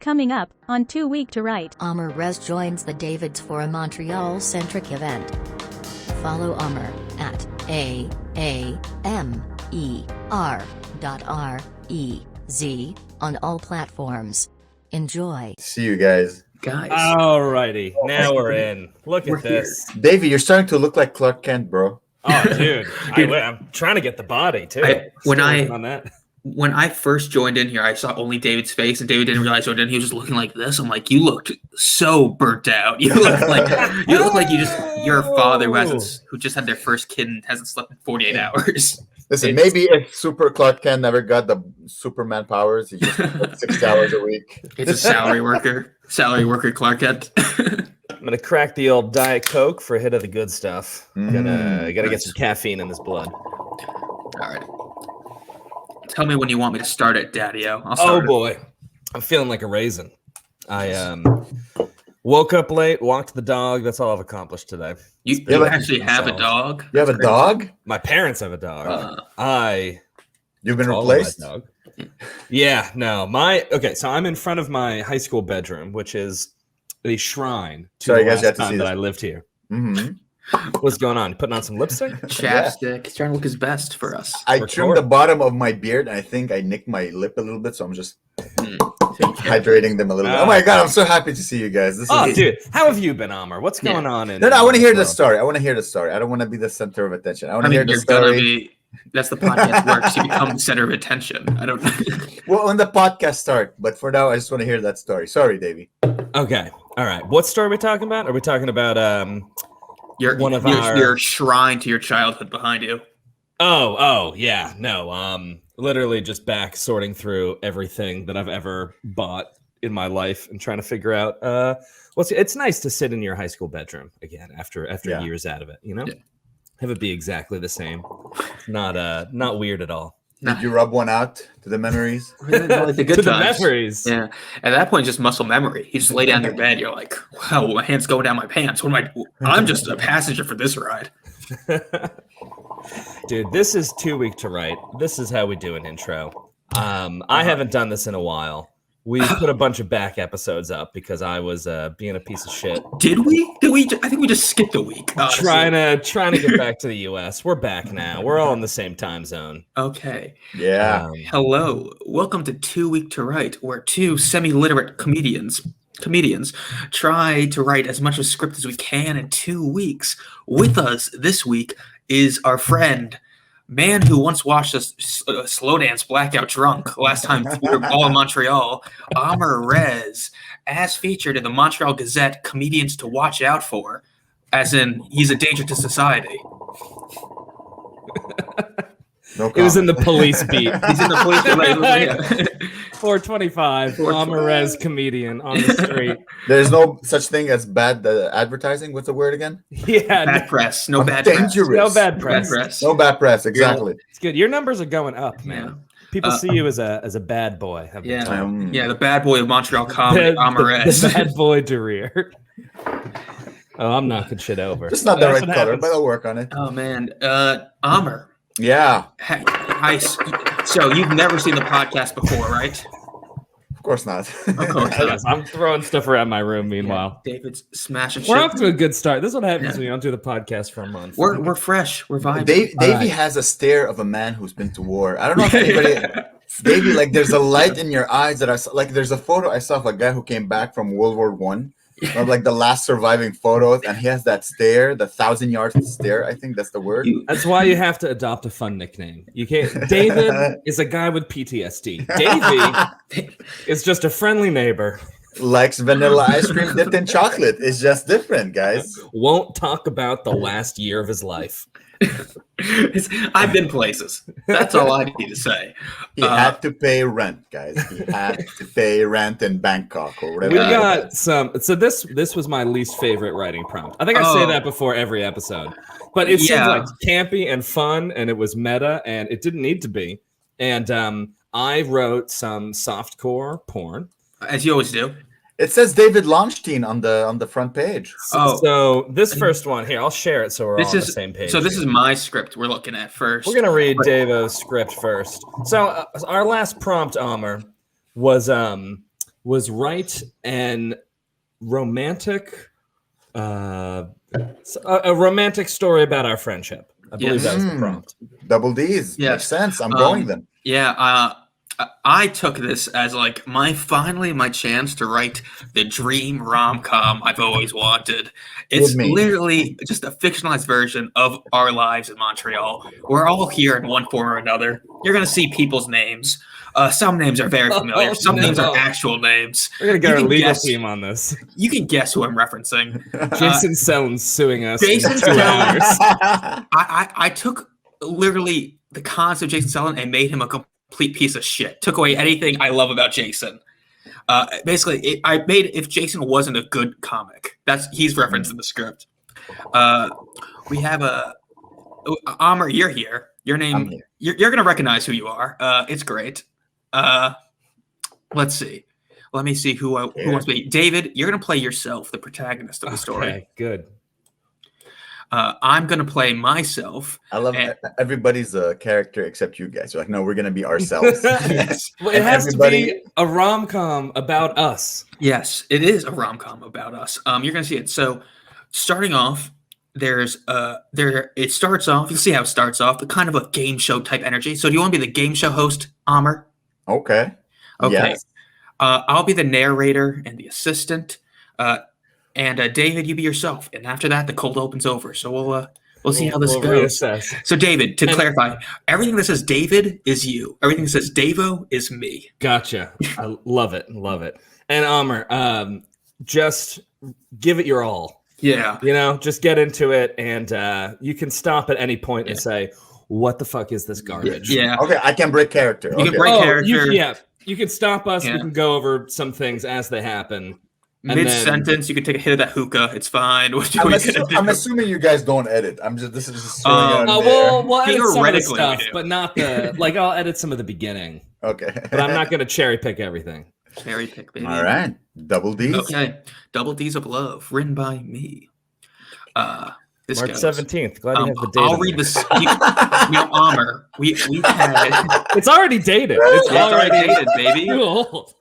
Coming up on Too Weak to Write. Amer Rez joins the Davids for a Montreal-centric event. Follow Amer at AAMER.REZ on all platforms. Enjoy. See you guys. Alrighty, now we're in. Look at this. Davey, you're starting to look like Clark Kent, bro. Oh, dude. I'm trying to get the body, too. When I first joined in here, I saw only David's face, and David didn't realize I joined in. He was just looking like this. I'm like, you looked so burnt out. You look like your father who just had their first kid and hasn't slept in 48 hours. Listen, maybe if Super Clark Kent never got the Superman powers, he just worked 6 hours a week. It's a salary worker Clark Kent. I'm gonna crack the old Diet Coke for a hit of the good stuff. Gotta get some caffeine in this blood. All right. Tell me when you want me to start it, Daddy-O. Oh boy, I'm feeling like a raisin. I woke up late, walked the dog. That's all I've accomplished today. You actually have a dog? You have a dog? My parents have a dog. You've been replaced? Dog. Yeah, no. So I'm in front of my high school bedroom, which is a shrine to the last time that I lived here. Mm-hmm. What's going on? You putting on some lipstick? Chapstick. He's trying to look his best for us. I trimmed the bottom of my beard, and I think I nicked my lip a little bit, so I'm just hydrating them a little bit. Oh my God, I'm so happy to see you guys. Dude, how have you been, Amer? What's going on? No, I want to hear the story. I want to hear the story. I don't want to be the center of attention. I want to hear the story. That's the podcast works. You become the center of attention. I don't know. Well, when the podcast start, but for now, I just want to hear that story. Sorry, Davey. Okay. All right. What story are we talking about? Are we talking about your shrine to your childhood behind you? Oh, yeah. No. Literally just back sorting through everything that I've ever bought in my life and trying to figure out it's nice to sit in your high school bedroom again after years out of it, you know? Yeah. Have it be exactly the same. Not weird at all. Did you rub one out to the memories? Like the good to times. The memories. Yeah. At that point, it's just muscle memory. You just lay down in your bed. You're like, wow, my hand's going down my pants. What am I? I'm just a passenger for this ride. Dude, this is Too Weak to Write. This is how we do an intro. I haven't done this in a while. We put a bunch of back episodes up because I was being a piece of shit. Did we? I think we just skipped a week. Trying to get back to the U.S. We're back now. We're all in the same time zone. Okay. Yeah. Hello. Welcome to Too Weak to Write, where two semi-literate comedians try to write as much of a script as we can in 2 weeks. With us this week is our friend, man who once watched us slow dance blackout drunk last time we were all in Montreal, Amer Rez, as featured in the Montreal Gazette, Comedians to Watch Out For, as in he's a danger to society. It was in the police beat. He's in the police beat. 425, Amer Rez comedian on the street. There's no such thing as bad advertising. What's the word again? Yeah. Bad press. No bad press. No bad press. No bad press. Exactly. It's good. Your numbers are going up, man. Yeah. People see you as a bad boy. Yeah. The bad boy of Montreal comedy, Amer Rez. The bad boy to rear. Oh, I'm knocking shit over. It's not the right color, but I'll work on it. Oh, man. Amer. Yeah. So you've never seen the podcast before, right? Of course not. Of course not. I'm throwing stuff around my room meanwhile. Yeah, David's smashing We're shit. off to a good start. This is what happens when you don't do the podcast for a month. We're fresh. We're vibing. Davey has a stare of a man who's been to war. I don't know if anybody... Davey, like there's a light in your eyes that I saw. Like there's a photo I saw of a guy who came back from World War I. Of like the last surviving photos, and he has that stare, the 1,000-yard stare. I think that's the word. That's why you have to adopt a fun nickname. You can't. David is a guy with PTSD. Davey is just a friendly neighbor. Likes vanilla ice cream dipped in chocolate. It's just different, guys. Won't talk about the last year of his life. I've been places. That's all I need to say. He had to pay rent, guys. He had to pay rent in Bangkok or whatever. We got some. So this was my least favorite writing prompt. I think I say that before every episode, but it seemed like campy and fun, and it was meta, and it didn't need to be. And I wrote some softcore porn, as you always do. It says David Launstein on the front page. So this first one here, I'll share it so we're all on the same page. So this is my script we're looking at first. We're gonna read Davo's script first. So our last prompt, Amer, was was write an romantic, a romantic story about our friendship. I believe that was the prompt. Double D's. Yes. Makes sense. I'm going then. Yeah, I took this as like my chance to write the dream rom-com I've always wanted. It's literally just a fictionalized version of our lives in Montreal. We're all here in one form or another. You're gonna see people's names. Some names are very familiar. Some names are actual names. We're gonna get our legal team on this. You can guess who I'm referencing. Jason Sellen's suing us. Jason in 2 hours. I took literally the concept of Jason Sellen and made him a complete piece of shit. Took away anything I love about Jason. Basically, I made if Jason wasn't a good comic. He's referenced in the script. We have Amer. You're here. Your name. You're gonna recognize who you are. It's great. Let's see. Let me see who wants to be. David, you're gonna play yourself, the protagonist of the story. Okay, good. I'm gonna play myself. I love everybody's a character except you guys. You're like, no, we're gonna be ourselves. Yes. Well, it has to be a rom-com about us. Yes, it is a rom-com about us. You're gonna see it. So, starting off, it starts off. You'll see how it starts off. The kind of a game show type energy. So, do you want to be the game show host, Amer? Okay. Yes. I'll be the narrator and the assistant. And David, you be yourself. And after that, the cold open's over. So we'll see how this goes. Reassess. So David, to clarify, everything that says David is you. Everything that says Davo is me. Gotcha. I love it. Love it. And Amer, just give it your all. Yeah. Just get into it, and you can stop at any point and say, "What the fuck is this garbage?" Yeah. Okay, I can break character. You can break character. You can stop us. Yeah. We can go over some things as they happen. Mid-sentence, you can take a hit of that hookah. It's fine. I'm assuming you guys don't edit. This is just we'll edit some of the stuff, but not the I'll edit some of the beginning. Okay, but I'm not going to cherry pick everything. Cherry pick, baby. All right, Double D's. Okay, Double D's of Love, written by me. This March 17th. Glad you have the date. I'll read this. Amer, we had. It's already dated. It's already dated, baby. Cool.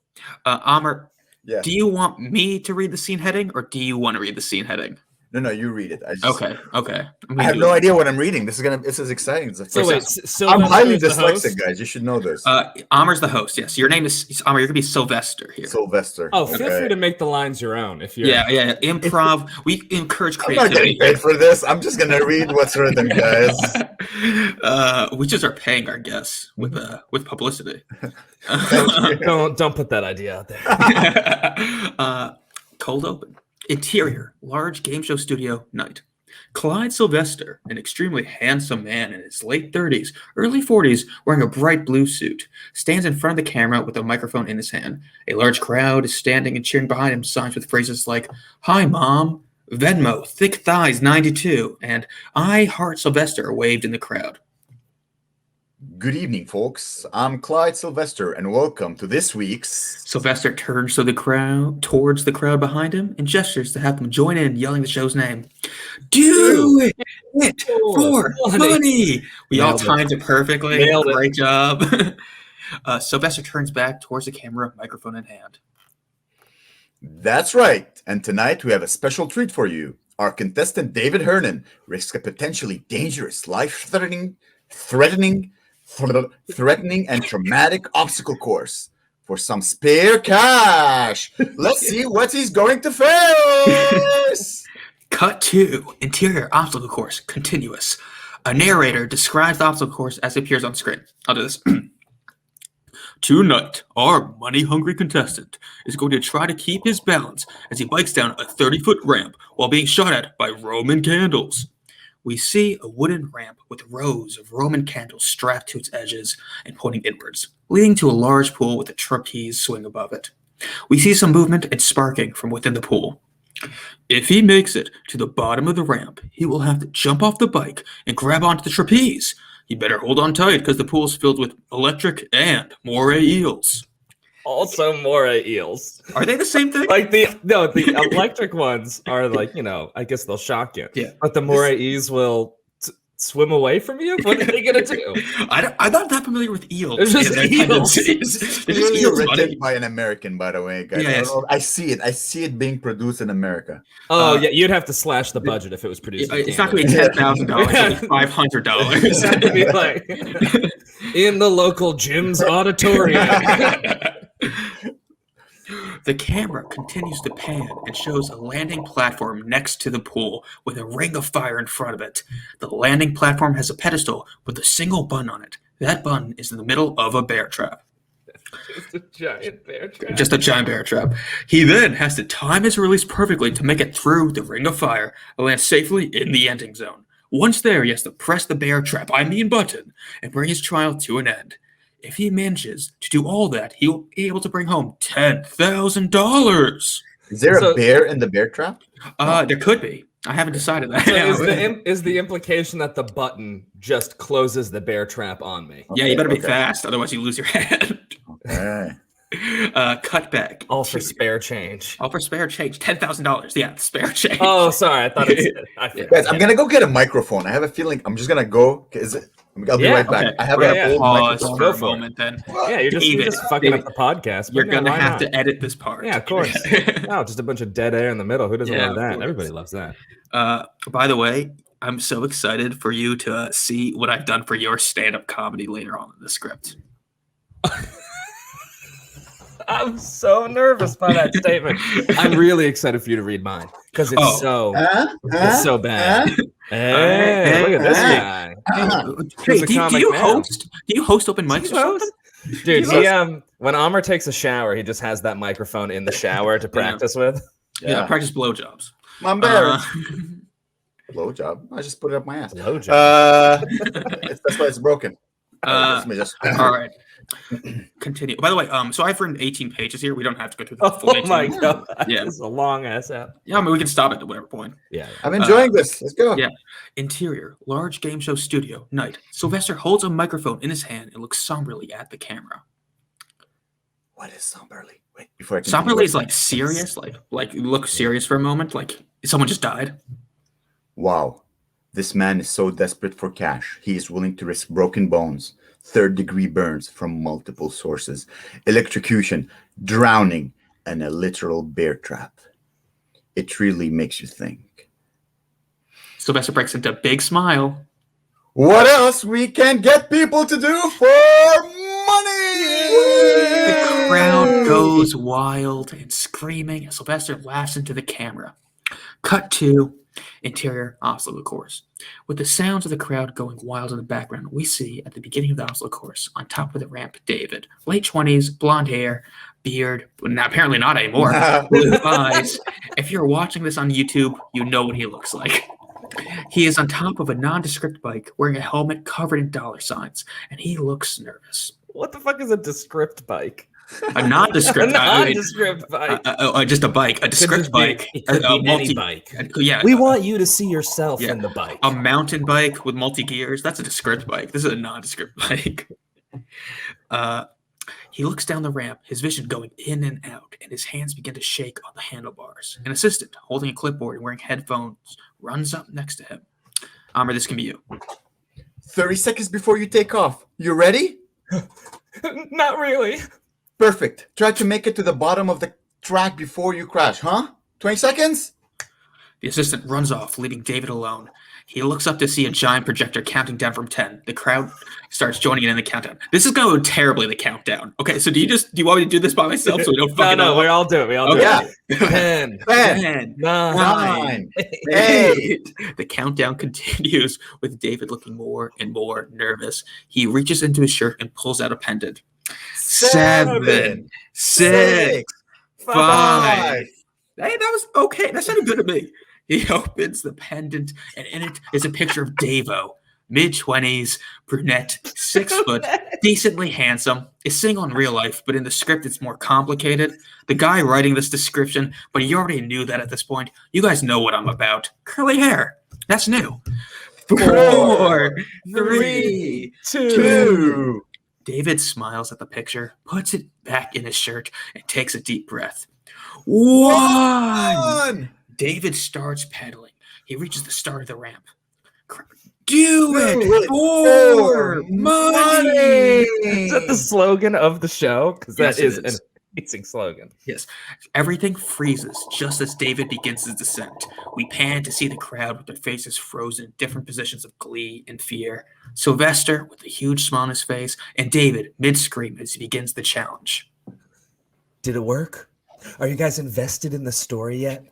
Amer. Yeah. Do you want me to read the scene heading, or do you want to read the scene heading? No, you read it. Okay. I have no idea what I'm reading. This is exciting. I'm highly dyslexic, guys. You should know this. Amer's the host. Yes, your name is Amer. You're gonna be Sylvester here. Sylvester. Oh, feel free to make the lines your own if you're. Yeah. Improv. We encourage creativity. I'm not getting paid for this. I'm just gonna read what's written, guys. We just are paying our guests with publicity. Don't put that idea out there. Cold open. Interior, large game show studio, night. Clyde Sylvester, an extremely handsome man in his late 30s, early 40s, wearing a bright blue suit, stands in front of the camera with a microphone in his hand. A large crowd is standing and cheering behind him, signs with phrases like, "Hi, Mom," "Venmo," "Thick Thighs 92," and "I Heart Sylvester" waved in the crowd. Good evening, folks. I'm Clyde Sylvester, and welcome to this week's... Sylvester turns towards the crowd behind him and gestures to have them join in, yelling the show's name. Do it for money! We all timed it perfectly. Great job. Sylvester turns back towards the camera, microphone in hand. That's right. And tonight we have a special treat for you. Our contestant, David Hernan, risks a potentially dangerous, life-threatening and traumatic obstacle course for some spare cash. Let's see what he's going to face. Cut to interior obstacle course, continuous. A narrator describes the obstacle course as it appears on screen. I'll do this. Tonight, our money-hungry contestant is going to try to keep his balance as he bikes down a 30-foot ramp while being shot at by Roman candles. We see a wooden ramp with rows of Roman candles strapped to its edges and pointing inwards, leading to a large pool with a trapeze swing above it. We see some movement and sparking from within the pool. If he makes it to the bottom of the ramp, he will have to jump off the bike and grab onto the trapeze. He better hold on tight because the pool is filled with electric and moray eels. Also moray eels. Are they the same thing? The electric ones are I guess they'll shock you. Yeah. But the moray eels will swim away from you? What are they gonna do? I'm not that familiar with eels. It's just and their eels. tendencies. It's It's just really eels, written buddy. by an American, by the way, guys. Yes. I see it. I see it being produced in America. Oh yeah, you'd have to slash the budget if it was produced. It's not going to be $10,000. It'll be $500. It's have to be like in the local gym's auditorium. The camera continues to pan and shows a landing platform next to the pool with a ring of fire in front of it. The landing platform has a pedestal with a single button on it. That button is in the middle of a bear trap. Just a giant bear trap. Just a giant bear trap. He then has to time his release perfectly to make it through the ring of fire and land safely in the ending zone. Once there, he has to press the bear trap, button, and bring his trial to an end. If he manages to do all that, he'll be able to bring home $10,000. Is there a bear in the bear trap? There could be. I haven't decided that. So is the implication that the button just closes the bear trap on me? Yeah, you better be fast, otherwise you lose your head. Okay. Cut back. All for spare change. All for spare change. $10,000. Yeah, spare change. Oh, sorry. I thought Guys, I'm gonna go get a microphone. I have a feeling I'm just gonna go. I'll be right back. Okay. I have a pause microphone. for a moment then. Yeah, you're just fucking up the podcast. You're gonna have to edit this part. Yeah, of course. No, just a bunch of dead air in the middle. Who doesn't love that? Everybody loves that. By the way, I'm so excited for you to see what I've done for your stand-up comedy later on in the script. I'm so nervous by that statement. I'm really excited for you to read mine because it's so bad. Hey, look at this guy. Hey, do you host open mics or something? Dude, when Amer takes a shower, he just has that microphone in the shower to practice with. Yeah, practice blowjobs. My embarrassed. Blowjob. I just put it up my ass. Blowjob. That's why it's broken. All right. Continue. By the way, so I've written 18 pages here. We don't have to go through the full 18. Oh my god. Yeah. It's a long ass app. Yeah, I mean, we can stop it at whatever point. Yeah. I'm enjoying this. Let's go. Yeah. Interior, large game show studio, night. Sylvester holds a microphone in his hand and looks somberly at the camera. What is somberly? Wait, before I somberly is like serious, like look serious for a moment, like someone just died. Wow. This man is so desperate for cash. He is willing to risk broken bones, third-degree burns from multiple sources, electrocution, drowning, and a literal bear trap. It really makes you think. Sylvester breaks into a big smile. What else we can get people to do for money? The crowd goes wild and screaming as Sylvester laughs into the camera. Cut to interior obstacle course. With the sounds of the crowd going wild in the background, we see at the beginning of the obstacle course, on top of the ramp, David. Late 20s, blonde hair, beard, apparently not anymore, blue eyes. If you're watching this on YouTube, you know what he looks like. He is on top of a nondescript bike wearing a helmet covered in dollar signs, and he looks nervous. What the fuck is a descript bike? A nondescript, nondescript bike. Just a bike. A descript bike. It could be any bike. Yeah. We want you to see yourself in the bike. A mountain bike with multi-gears. That's a descript bike. This is a nondescript bike. He looks down the ramp, his vision going in and out, and his hands begin to shake on the handlebars. An assistant, holding a clipboard and wearing headphones, runs up next to him. Amer, this can be you. 30 seconds before you take off. You ready? Not really. Perfect. Try to make it to the bottom of the track before you crash, huh? 20 seconds? The assistant runs off, leaving David alone. He looks up to see a giant projector counting down from 10. The crowd starts joining in the countdown. This is going to go terribly, the countdown. Okay, so do you want me to do this by myself so we don't fuck it up? We all do it. We all do it. 10, 9, 8. The countdown continues with David looking more and more nervous. He reaches into his shirt and pulls out a pendant. 7, 6, 5. Hey, that was okay. That sounded good to me. He opens the pendant, and in it is a picture of Davo, mid-20s, brunette, 6 foot, decently handsome, is single in real life, but in the script it's more complicated. The guy writing this description, but you already knew that at this point. You guys know what I'm about. Curly hair. That's new. 4, 3, 2. David smiles at the picture, puts it back in his shirt, and takes a deep breath. 1. David starts pedaling. He reaches the start of the ramp. Do it for money. Is that the slogan of the show? Because Yes, that it is an is. amazing slogan. Yes. Everything freezes just as David begins his descent. We pan to see the crowd with their faces frozen in different positions of glee and fear. Sylvester with a huge smile on his face, and David mid-scream as he begins the challenge. Did it work? Are you guys invested in the story yet?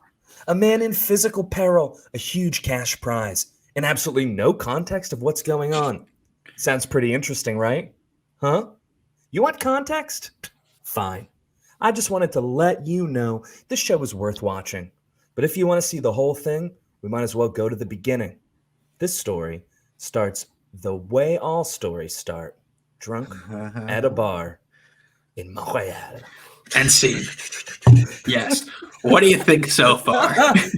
A man in physical peril, a huge cash prize, and absolutely no context of what's going on. Sounds pretty interesting, right? Huh? You want context? Fine. I just wanted to let you know this show is worth watching. But if you want to see the whole thing, we might as well go to the beginning. This story starts the way all stories start. Drunk at a bar in Montreal. And scene. Yes. What do you think so far?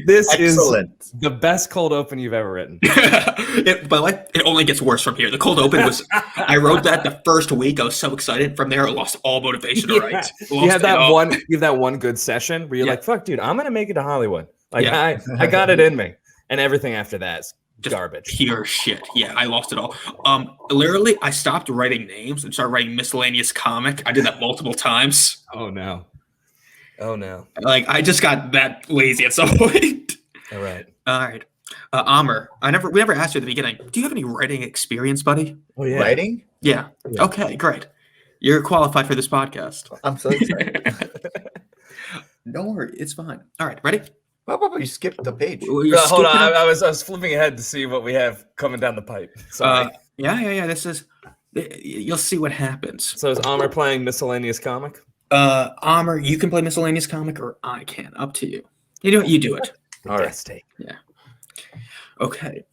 This Excellent. is the best cold open you've ever written. It only gets worse from here. The cold open was, I wrote that the first week. I was so excited. From there, I lost all motivation to write. Lost You have it all. you have that one good session where you're Yeah. like, fuck, dude, I'm going to make it to Hollywood. Like, Yeah. I got it in me. And everything after that is Just garbage. pure shit. Yeah, I lost it all. Literally, I stopped writing names and started writing miscellaneous comic. I did that multiple times. Oh, no. Oh, no. Like, I just got that lazy at some point. All right. All right. Amer, we never asked you at the beginning. Do you have any writing experience, buddy? Oh, yeah. Writing? Yeah. Yeah. Okay, great. You're qualified for this podcast. I'm so excited. Don't worry, it's fine. All right, ready? You skipped the page. You're Hold on. skipping- I was flipping ahead to see what we have coming down the pipe. Sorry. Yeah. This is. You'll see what happens. So is Amer playing miscellaneous comic? Amer, you can play miscellaneous comic, or I can. Up to you. You know what? You do it. All right. Best take. Okay.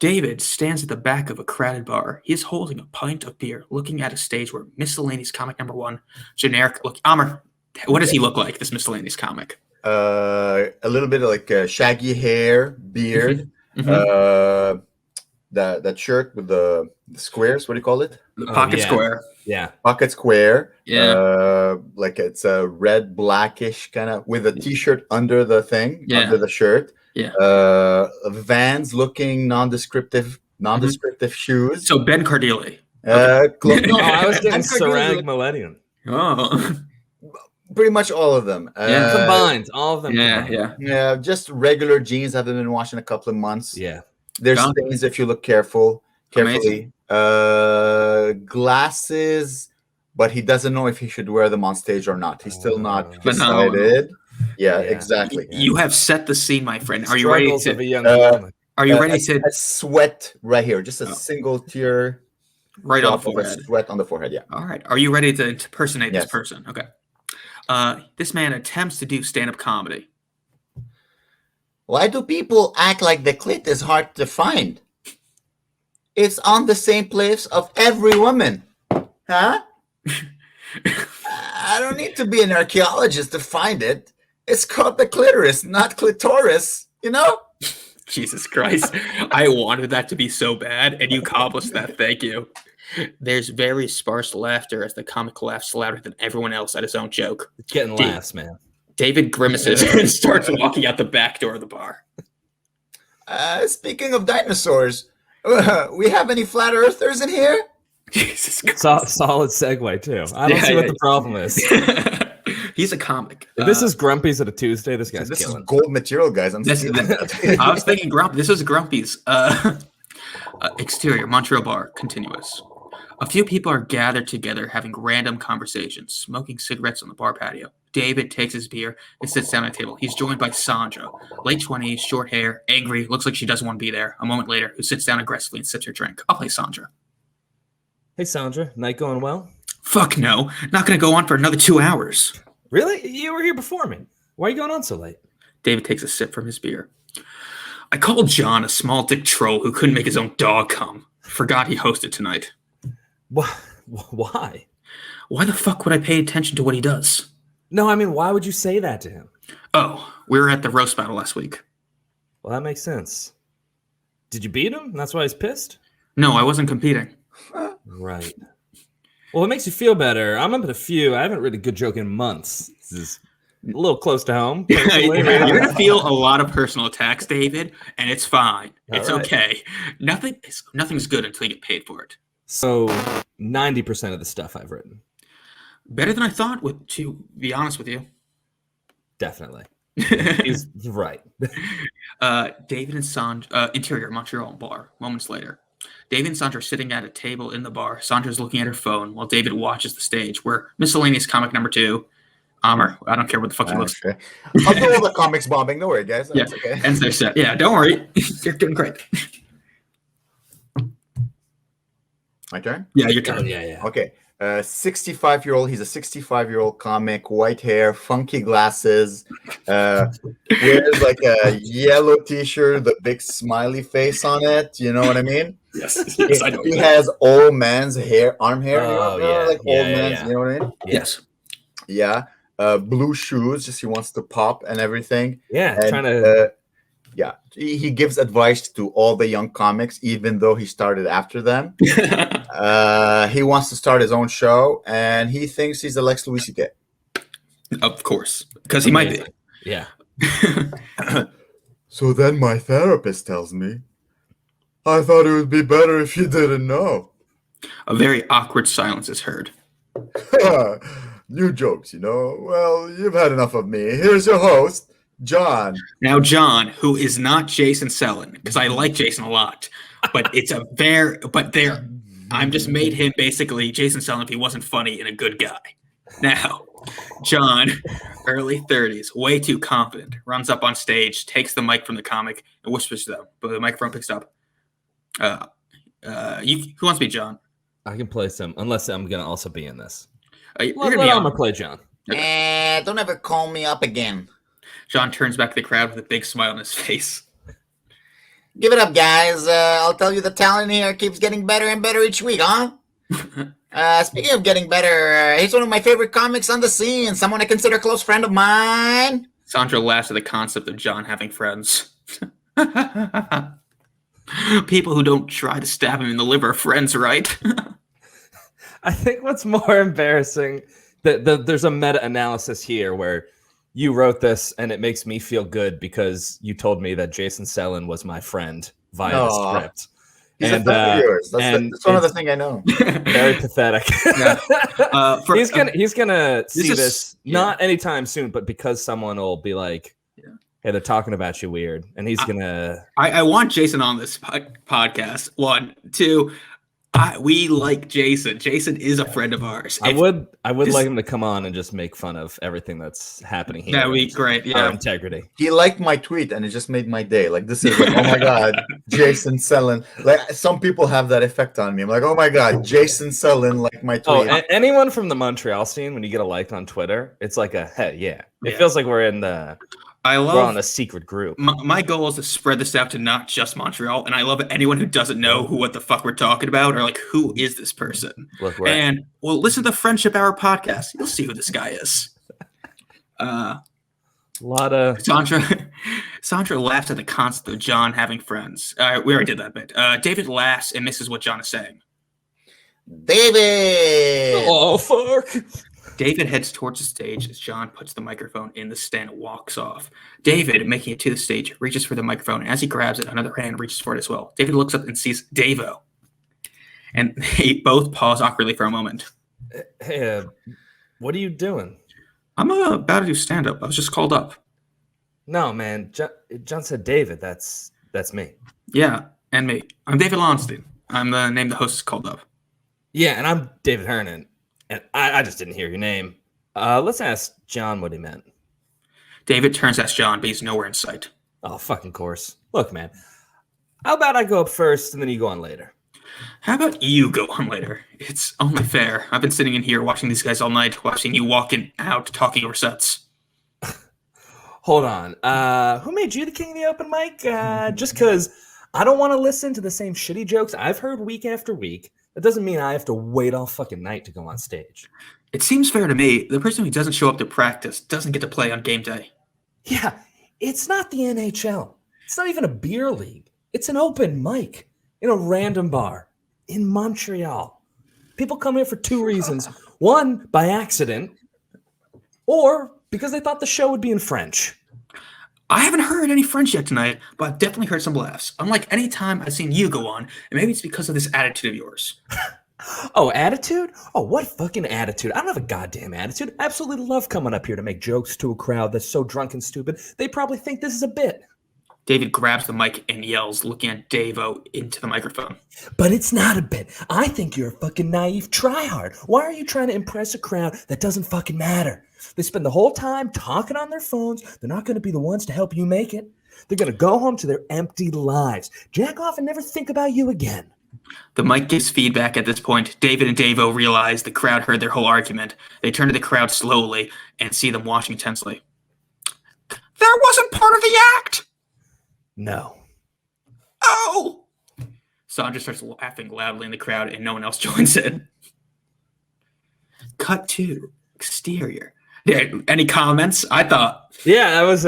David stands at the back of a crowded bar. He is holding a pint of beer, looking at a stage where miscellaneous comic number one, generic look. Amer, what does he look like? This miscellaneous comic. A little bit of like shaggy hair, beard. Mhm. That shirt with the squares. What do you call it? The pocket yeah. square. Yeah. Pocket square. Yeah. Like it's a red blackish kind of with a t-shirt under the thing, Yeah. under the shirt. Yeah. Vans looking nondescriptive shoes. So Ben Cardilli. Clo- Oh, I was getting I'm Sarang Millennium. Oh. pretty much all of them. Yeah. Combined. All of them. Yeah. combined. Yeah, just regular jeans. Haven't been washing in a couple of months. Yeah. There's Got it. things if you look carefully. Amazing. Glasses, but he doesn't know if he should wear them on stage or not. He's still not Phenomenal. decided. Yeah, Yeah. exactly. You have set the scene, my friend. Are you ready Struggles of a to? young comic. Are you ready a, to? a sweat right here, just a Oh. single tear Right on the drop of a forehead. sweat on the forehead. Yeah. All right. Are you ready to impersonate this Yes. person? Okay. This man attempts to do stand-up comedy. Why do people act like the clit is hard to find? It's on the same place of every woman. Huh? I don't need to be an archaeologist to find it. It's called the clitoris, not clitoris, you know? Jesus Christ. I wanted that to be so bad, and you accomplished that. Thank you. There's very sparse laughter as the comic laughs louder than everyone else at his own joke. Getting Dude. laughs, man. David grimaces and starts walking out the back door of the bar. Speaking of dinosaurs, we have any flat earthers in here? Jesus Christ. Solid segue, too. I don't Yeah, see what yeah. the problem is. He's a comic. If this is Grumpy's at a Tuesday, this guy's This is killing. gold material, guys. I'm This, stealing I was thinking Grumpy. This is Grumpy's. Exterior, Montreal bar, continuous. A few people are gathered together having random conversations, smoking cigarettes on the bar patio. David takes his beer and sits down at a table. He's joined by Sandra, late 20s, short hair, angry, looks like she doesn't want to be there. A moment later, who sits down aggressively and sips her drink. I'll play Sandra. Hey, Sandra. Night going well? Fuck no. Not going to go on for another 2 hours. Really? You were here before me. Why are you going on so late? David takes a sip from his beer. I called John a small dick troll who couldn't make his own dog come. Forgot he hosted tonight. Why? Why the fuck would I pay attention to what he does? No, I mean, why would you say that to him? Oh, we were at the roast battle last week. Well, that makes sense. Did you beat him? That's why he's pissed? No, I wasn't competing. Right. Well, it makes you feel better. I'm up at a few. I haven't read a good joke in months. This is a little close to home. You're personally. going to feel a lot of personal attacks, David, and it's fine. It's All right. okay. Nothing's good until you get paid for it. So 90% of the stuff I've written. Better than I thought, to be honest with you. Definitely. He's right. David and Sandra, interior Montreal bar, moments later. David and Sandra are sitting at a table in the bar. Sandra's looking at her phone while David watches the stage, where miscellaneous comic number 2, Amer, I don't care what the fuck he looks like. I'll do all the comics bombing. Don't worry, guys. Yeah, That's okay. ends their set. Yeah, don't worry. You're doing great. My turn? Yeah, your turn. Yeah. Okay. 65-year-old. He's a 65-year-old comic, white hair, funky glasses, wears like a yellow t-shirt, the big smiley face on it. You know what I mean? Yes, He, I know. he has old man's hair, arm hair. Oh, you know, yeah. like Yeah, old yeah, man's. yeah. You know what I mean? Yes. Yeah. Blue shoes. Just he wants to pop and everything. Yeah, And, trying to. Yeah, he gives advice to all the young comics, even though he started after them. He wants to start his own show, and he thinks he's the Lex Louis C.K. Of course, because he might be. Yeah. So then my therapist tells me, I thought it would be better if you didn't know. A very awkward silence is heard. New jokes, you know. Well, you've had enough of me. Here's your host, John. Now, John, who is not Jason Sellin, because I like Jason a lot, but I'm just made him basically Jason Sellin if he wasn't funny and a good guy. Now, John, early 30s, way too confident, runs up on stage, takes the mic from the comic, and whispers to them, but the microphone picks up. Who wants to be John? I can play some, unless I'm going to also be in this. You're Let gonna be Amer on. play John. Don't ever call me up again. John turns back to the crowd with a big smile on his face. Give it up, guys. I'll tell you, the talent here keeps getting better and better each week, huh? Speaking of getting better, he's one of my favorite comics on the scene. Someone I consider a close friend of mine. Sandra laughs at the concept of John having friends. People who don't try to stab him in the liver are friends, right? I think what's more embarrassing, that there's a meta-analysis here where you wrote this and it makes me feel good because you told me that Jason Sellin was my friend via the script. He's a friend of yours. That's one other thing I know. Very pathetic. He's gonna see this not anytime soon, but because someone will be like, "Hey, they're talking about you weird," and he's gonna. I want Jason on this podcast. 1, 2. We like Jason. Jason is a friend of ours. I would like him to come on and just make fun of everything that's happening here. That'd be great. Yeah, our integrity. He liked my tweet and it just made my day. Like, this is like, oh my god, Jason Sellin. Like, some people have that effect on me. I'm like, oh my god, Jason Sellin liked my tweet. Anyone from the Montreal scene, when you get a like on Twitter, it's like a hey, yeah. It feels like we're in the. We're on a secret group. My goal is to spread this out to not just Montreal, and I love anyone who doesn't know what the fuck we're talking about or like who is this person. And listen to the Friendship Hour podcast. You'll see who this guy is. A lot of Sandra laughs at the concept of John having friends. We already did that bit. David laughs and misses what John is saying. David! Oh fuck! David heads towards the stage as John puts the microphone in the stand and walks off. David, making it to the stage, reaches for the microphone. As he grabs it, another hand reaches for it as well. David looks up and sees Davo. And they both pause awkwardly for a moment. Hey, what are you doing? I'm about to do stand-up. I was just called up. No, man. John said David. That's me. Yeah, and me. I'm David Lonstein. I'm the name the host is called up. Yeah, and I'm David Hernan. And I just didn't hear your name. Let's ask John what he meant. David turns to ask John, but he's nowhere in sight. Oh, fucking course. Look, man. How about I go up first and then you go on later? How about you go on later? It's only fair. I've been sitting in here watching these guys all night, watching you walking out, talking over sets. Hold on. Who made you the king of the open mic? Just because I don't want to listen to the same shitty jokes I've heard week after week. That doesn't mean I have to wait all fucking night to go on stage. It seems fair to me. The person who doesn't show up to practice doesn't get to play on game day. Yeah, it's not the NHL. It's not even a beer league. It's an open mic in a random bar in Montreal. People come here for 2 reasons. One, by accident, or Because they thought the show would be in French. I haven't heard any French yet tonight, but I've definitely heard some laughs. Unlike any time I've seen you go on, and maybe it's because of this attitude of yours. Oh, attitude? Oh, what fucking attitude? I don't have a goddamn attitude. I absolutely love coming up here to make jokes to a crowd that's so drunk and stupid, they probably think this is a bit. David grabs the mic and yells, looking at Davo into the microphone. But it's not a bit. I think you're a fucking naive tryhard. Why are you trying to impress a crowd that doesn't fucking matter? They spend the whole time talking on their phones. They're not going to be the ones to help you make it. They're going to go home to their empty lives, jack off and never think about you again. The mic gives feedback at this point. David and Davo realize the crowd heard their whole argument. They turn to the crowd slowly and see them watching intensely. That wasn't part of the act! No. Oh! Sandra starts laughing loudly in the crowd and no one else joins in. Cut to exterior. Yeah, any comments? I thought. Yeah, it was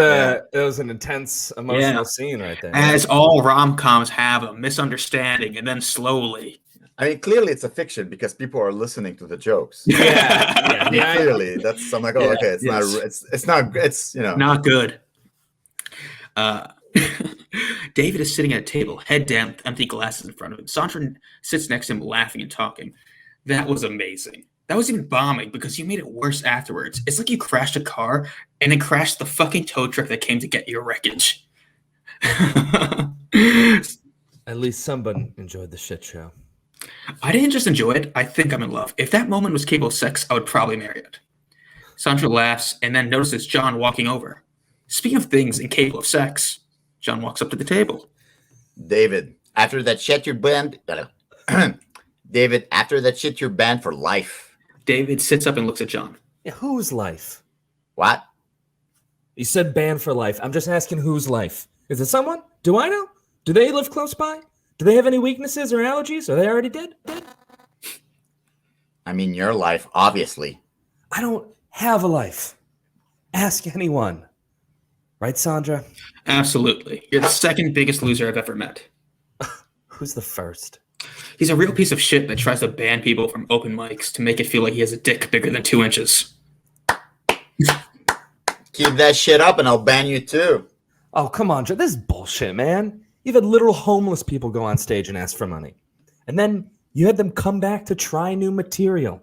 an intense emotional scene right there. As all rom-coms have, a misunderstanding and then slowly. I mean, clearly it's a fiction because people are listening to the jokes. Yeah. Clearly, that's. I'm like, oh, okay, it's not. It's Not good. David is sitting at a table, head down, with empty glasses in front of him. Sandra sits next to him, laughing and talking. That was amazing. That was even bombing because you made it worse afterwards. It's like you crashed a car and then crashed the fucking tow truck that came to get your wreckage. At least someone enjoyed the shit show. I didn't just enjoy it. I think I'm in love. If that moment was capable of sex, I would probably marry it. Sandra laughs and then notices John walking over. Speaking of things incapable of sex, John walks up to the table. David, after that shit, you're banned. David, after that shit, you're banned for life. David sits up and looks at John. Yeah, whose life? What? You said banned for life. I'm just asking whose life. Is it someone? Do I know? Do they live close by? Do they have any weaknesses or allergies? Are they already dead? I mean, your life, obviously. I don't have a life. Ask anyone. Right, Sandra? Absolutely. You're the second biggest loser I've ever met. Who's the first? He's a real piece of shit that tries to ban people from open mics to make it feel like he has a dick bigger than 2 inches. Keep that shit up and I'll ban you too. Oh, come on, Joe. This is bullshit, man. You've had literal homeless people go on stage and ask for money. And then you had them come back to try new material.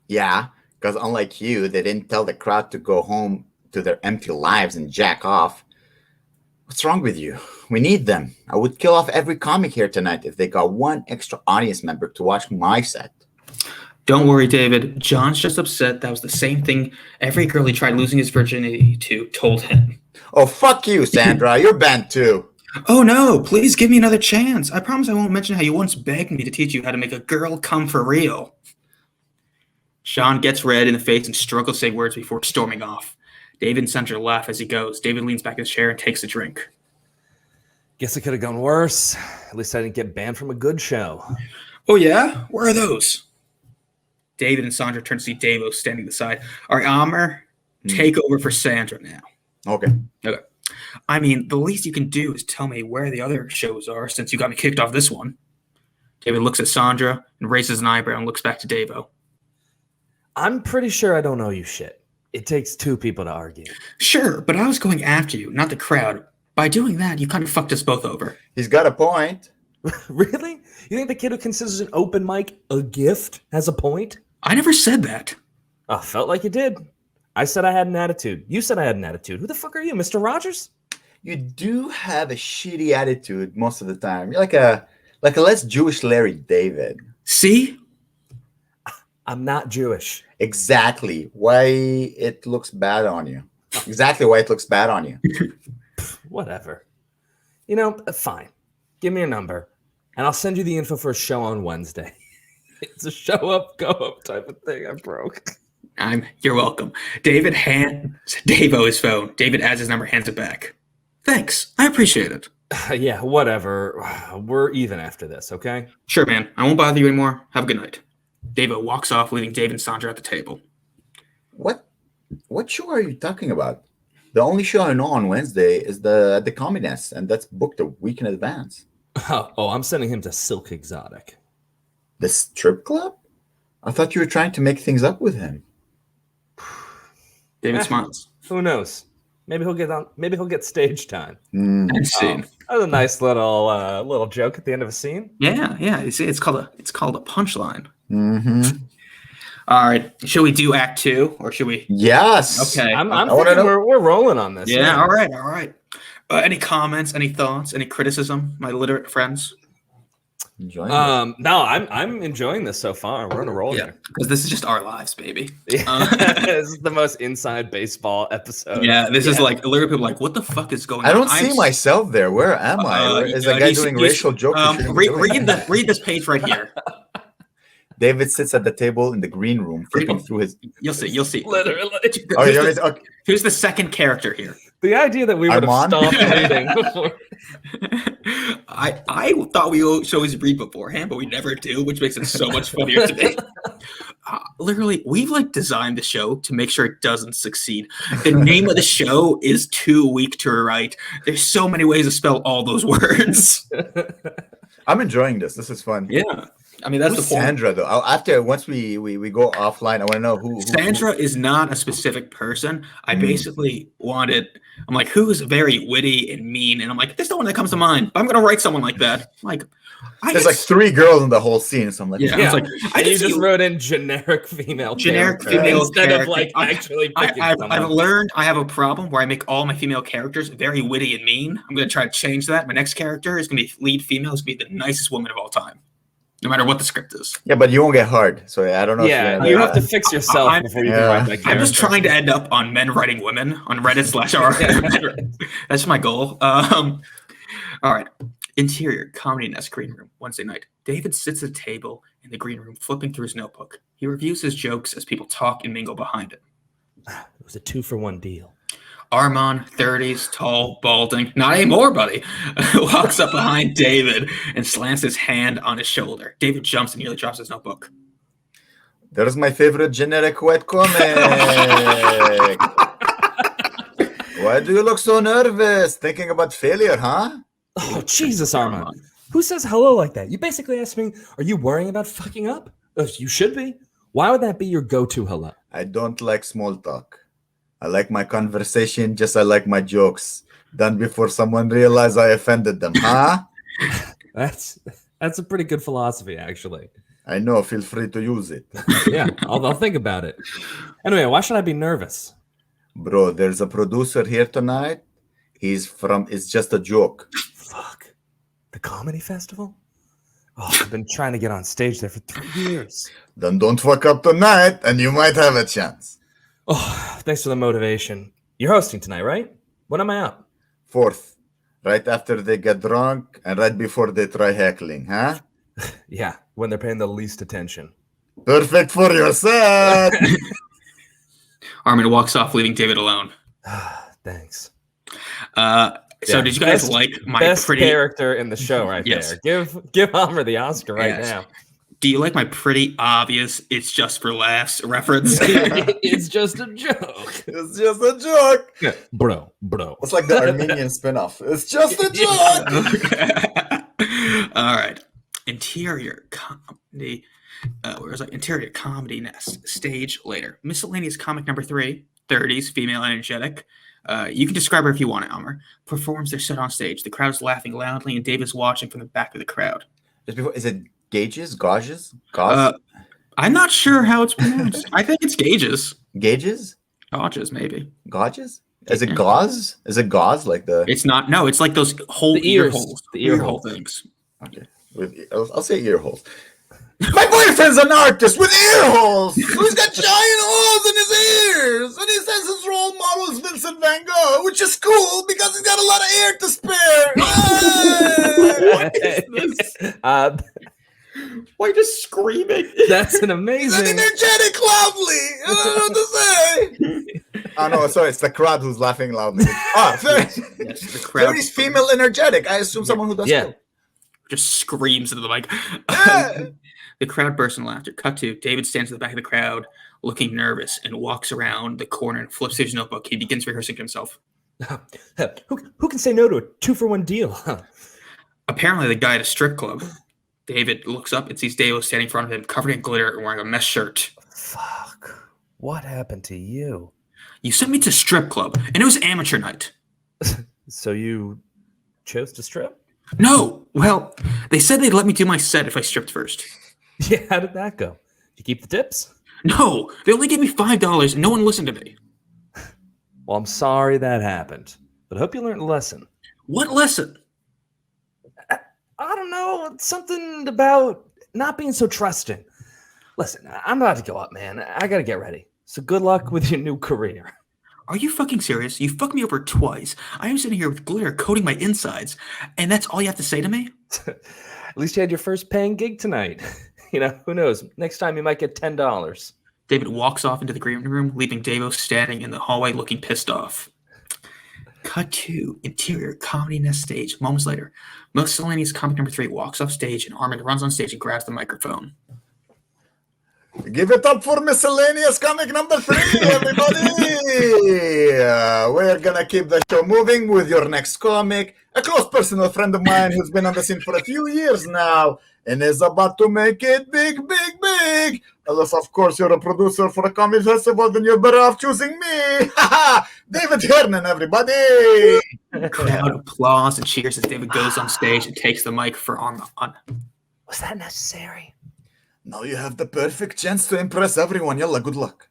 Yeah, because unlike you, they didn't tell the crowd to go home to their empty lives and jack off. What's wrong with you? We need them. I would kill off every comic here tonight if they got one extra audience member to watch my set. Don't worry, David. John's just upset that was the same thing every girl he tried losing his virginity to told him. Oh, fuck you, Sandra. You're banned too. Oh no, please give me another chance. I promise I won't mention how you once begged me to teach you how to make a girl come for real. Sean gets red in the face and struggles to say words before storming off. David and Sandra laugh as he goes. David leans back in his chair and takes a drink. Guess it could have gone worse. At least I didn't get banned from a good show. Oh yeah? Where are those? David and Sandra turn to see Davo standing beside. All right, Amer, take over for Sandra now. Okay. I mean, the least you can do is tell me where the other shows are since you got me kicked off this one. David looks at Sandra and raises an eyebrow and looks back to Davo. I'm pretty sure I don't owe you shit. It takes 2 people to argue. Sure, but I was going after you, not the crowd. By doing that, you kind of fucked us both over. He's got a point. Really? You think the kid who considers an open mic a gift has a point? I never said that. Oh, felt like you did. I said I had an attitude. You said I had an attitude. Who the fuck are you, Mr. Rogers? You do have a shitty attitude most of the time. You're like a less Jewish Larry David. See? I'm not Jewish. Exactly why it looks bad on you. Exactly why it looks bad on you. Whatever. You know, fine. Give me your number, and I'll send you the info for a show on Wednesday. It's a show up, go up type of thing. I'm broke. You're welcome. David hands Davo his phone. David adds his number, hands it back. Thanks. I appreciate it. Yeah, whatever. We're even after this, okay? Sure, man. I won't bother you anymore. Have a good night. Davo walks off, leaving David and Sandra at the table. What show are you talking about? The only show I know on Wednesday is the Comedy Nest, and that's booked a week in advance. Oh, I'm sending him to Silk Exotic. The strip club? I thought you were trying to make things up with him. David smiles. Who knows? Maybe he'll get on. Maybe he'll get stage time. And scene. That was a nice little joke at the end of a scene. Yeah. You see, it's called a punchline. Mm-hmm. All right. Should we do Act 2 or should we? Yes. Okay. I'm thinking we're rolling on this. Yeah. All right. Any comments? Any thoughts? Any criticism, my literate friends? Enjoying No, I'm enjoying this so far. We're on a roll here. Because this is just our lives, baby. This is the most inside baseball episode. Yeah, this is like literally people are like, what the fuck is going on? I don't see myself there. Where am I? Is the guy doing racial jokes? Read this page right here. David sits at the table in the green room, flipping through his. You'll see. Literally. Okay. Who's the second character here? The idea that we would have stopped reading before. I thought we should always read beforehand, but we never do, which makes it so much funnier today. Literally, we've like designed the show to make sure it doesn't succeed. The name of the show is Too Weak to Write. There's so many ways to spell all those words. I'm enjoying this. This is fun. Yeah. I mean, that's Who's the point. Sandra, though. Once we go offline, I want to know who Sandra is not a specific person. I basically I'm like, who's very witty and mean? And I'm like, there's no one that comes to mind. But I'm going to write someone like that. Like, there's like 3 girls in the whole scene. So I'm like, yeah. I was like, you just wrote in generic female female instead character. of like actually picking someone. I've learned I have a problem where I make all my female characters very witty and mean. I'm going to try to change that. My next character is going to be lead female. Is going to be the nicest woman of all time, no matter what the script is. Yeah, but you won't get hard. So I don't know. Yeah, you have to fix yourself before you can write that character. I'm just trying to end up on men writing women on Reddit/r. That's my goal. All right. Interior comedy nest green room. Wednesday night. David sits at a table in the green room, flipping through his notebook. He reviews his jokes as people talk and mingle behind him. It was a 2-for-1 deal. Armand, 30s, tall, balding, not anymore, buddy, walks up behind David and slants his hand on his shoulder. David jumps and nearly drops his notebook. There's my favorite generic webcomic. Why do you look so nervous? Thinking about failure, huh? Oh, Jesus, Armand. Who says hello like that? You basically asked me, are you worrying about fucking up? You should be. Why would that be your go-to hello? I don't like small talk. I like my conversation just I like my jokes. Done before someone realizes I offended them, huh? That's a pretty good philosophy, actually. I know. Feel free to use it. Yeah, I'll think about it. Anyway, why should I be nervous? Bro, there's a producer here tonight. It's just a joke. Fuck. The comedy festival? Oh, I've been trying to get on stage there for 3 years. Then don't fuck up tonight and you might have a chance. Oh, thanks for the motivation. You're hosting tonight, right? When am I up? 4th, right after they get drunk and right before they try heckling, huh? Yeah, when they're paying the least attention. Perfect for your set. Armin walks off, leaving David alone. Thanks. So did you guys like my best pretty character in the show right Yes. there? Give Amer the Oscar right now. Do you like my pretty obvious "it's just for laughs" reference? It's just a joke. It's just a joke. Yeah. Bro. It's like the Armenian spinoff. It's just a joke. All right. Interior comedy. Where was I? Interior comedy nest. Stage later. Miscellaneous comic number 3. 30s, female energetic. You can describe her if you want it, Amer. Performs their set on stage. The crowd is laughing loudly, and David's watching from the back of the crowd. Is it Gauges? Gauges? I'm not sure how it's pronounced. I think it's gauges. Gauges? Gauges, maybe. Gauges? Is it gauze? Is it gauze like the? It's not. No, it's like those whole The ear ears. holes. The ear hole holes. things. Okay, I'll say ear holes. My boyfriend's an artist with ear holes. He's got giant holes in his ears, and he says his role model is Vincent Van Gogh, which is cool because he's got a lot of air to spare. What is this? Why are you just screaming? That's an He's amazing. energetic, loudly. I don't know what to say. Oh no, sorry, it's the crowd who's laughing loudly. Sorry. Yes, the crowd 30s female energetic. I assume someone who does. Yeah. just screams into the mic. Yeah. The crowd bursts in laughter. Cut to David stands at the back of the crowd, looking nervous, and walks around the corner and flips through his notebook. He begins rehearsing to himself. Who can say no to a 2-for-1 deal? Apparently, the guy at a strip club. David looks up and sees Davo standing in front of him, covered in glitter and wearing a mesh shirt. Fuck. What happened to you? You sent me to strip club, and it was amateur night. So you chose to strip? No, well, they said they'd let me do my set if I stripped first. Yeah, how did that go? Did you keep the tips? No, they only gave me $5 and no one listened to me. Well, I'm sorry that happened, but I hope you learned a lesson. What lesson? I don't know, something about not being so trusting. Listen, I'm about to go up, man. I gotta get ready. So good luck with your new career. Are you fucking serious? You fucked me over twice. I am sitting here with glitter coating my insides, and that's all you have to say to me? At least you had your first paying gig tonight. You know, who knows? Next time you might get $10. David walks off into the green room, leaving Davo standing in the hallway looking pissed off. Cut to interior comedy nest stage. Moments later, miscellaneous comic number 3 walks off stage, and Armin runs on stage and grabs the microphone. Give it up for miscellaneous comic number 3, everybody! We're gonna keep the show moving with your next comic, a close personal friend of mine who's been on the scene for a few years now and is about to make it big, big, big. Unless, of course, you're a producer for a comedy festival, then you're better off choosing me. David Hernan, everybody! Crowd applause and cheers as David goes on stage and takes the mic for Armin. Was that necessary? Now you have the perfect chance to impress everyone. Yalla, good luck.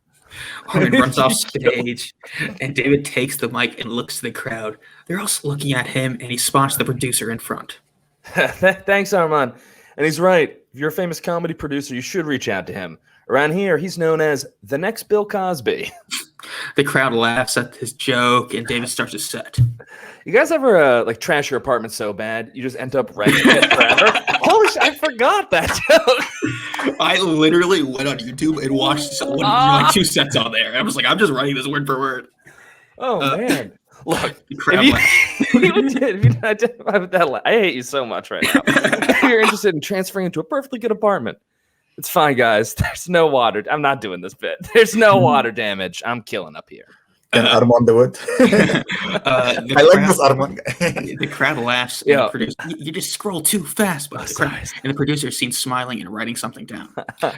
Armin runs off stage, and David takes the mic and looks to the crowd. They're also looking at him, and he spots the producer in front. Thanks, Armand. And he's right. If you're a famous comedy producer, you should reach out to him. Around here, he's known as the next Bill Cosby. The crowd laughs at his joke, and David starts his set. You guys ever like trash your apartment so bad you just end up renting it forever? Holy shit, I forgot that joke. I literally went on YouTube and watched like 2 sets on there. I was like, I'm just writing this word for word. Oh man. Look, The crowd laughs. if you identify with that, I hate you so much right now. If you're interested in transferring into a perfectly good apartment, it's fine, guys. There's no water. I'm not doing this bit. There's no water damage. I'm killing up here. Can Armand do it? I like this Armand guy. The crowd laughs. And the producer, you just scroll too fast. But the crowd, and the producer is seen smiling and writing something down.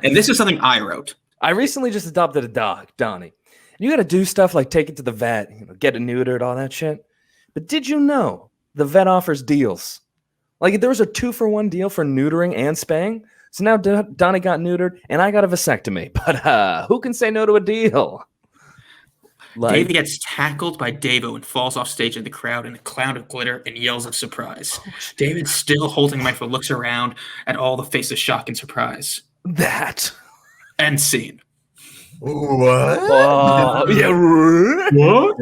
And this is something I wrote. I recently just adopted a dog, Donnie. You got to do stuff like take it to the vet, get it neutered, all that shit. But did you know the vet offers deals? Like there was a 2-for-1 deal for neutering and spaying. So now Donnie got neutered and I got a vasectomy. But who can say no to a deal? Davey gets tackled by Davo and falls off stage in the crowd in a cloud of glitter and yells of surprise. David, still holding the microphone, looks around at all the face of shock and surprise. That. End scene. What? Yeah. What?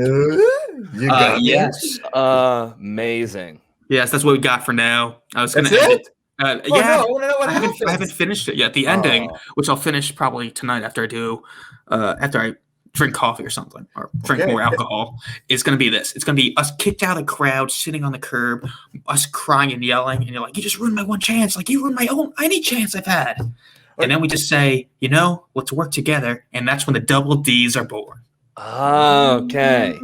You got yes. Amazing. Yes, that's what we got for now. I was going to That's end it? it. No, Yeah, I want to know what happens. I haven't finished it yet. The ending, which I'll finish probably tonight after I do, after I drink coffee or something, or drink more alcohol, is going to be this. It's going to be us kicked out of the crowd, sitting on the curb, us crying and yelling, and you're like, you just ruined my one chance. Like, you ruined any chance I've had. And then we just say, let's work together. And that's when the double Ds are born. Okay.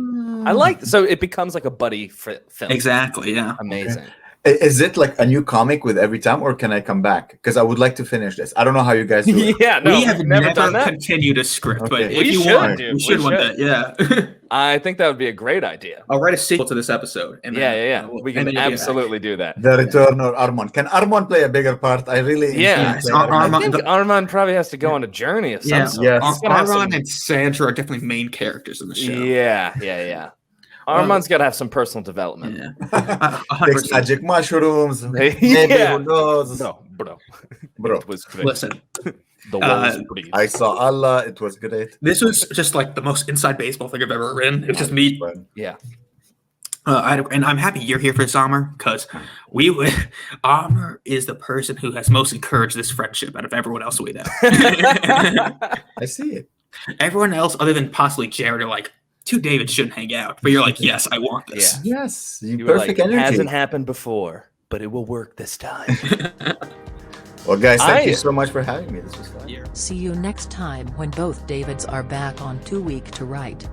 I like so it becomes like a buddy film. Exactly, yeah. Amazing. Okay. Is it like a new comic with every time, or can I come back? Because I would like to finish this. I don't know how you guys do it. Yeah, no, we have never done that. continued a script, but Okay. if you should, want, dude. we should one day. Yeah. I think that would be a great idea. I'll write a sequel to this episode. And Yeah. We can absolutely do that. The return of Armand. Can Armand play a bigger part? I really Yeah. enjoy playing Armand- I think Armand probably has to go on a journey of some sort. Yes. He's gonna have Armand some- and Sandra are definitely main characters in the show. Yeah. Armand's got to have some personal development. Yeah. Takes 100%. magic mushrooms. Maybe Yeah. who knows? No, bro. Bro. It was great. Listen, The walls breathe. I saw Allah. It was great. this was just like the most inside baseball thing I've ever written. It was just me. Yeah. And I'm happy you're here for this, Amer, because Amer is the person who has most encouraged this friendship out of everyone else we know. I see it. Everyone else, other than possibly Jared, are like, 2 Davids shouldn't hang out. But you're like, yes, I want this. Yeah. Yes. You were Perfect like, energy. hasn't happened before, but it will work this time. Well, guys, thank you so much for having me. This was fun. See you next time when both Davids are back on 2 Week to Write.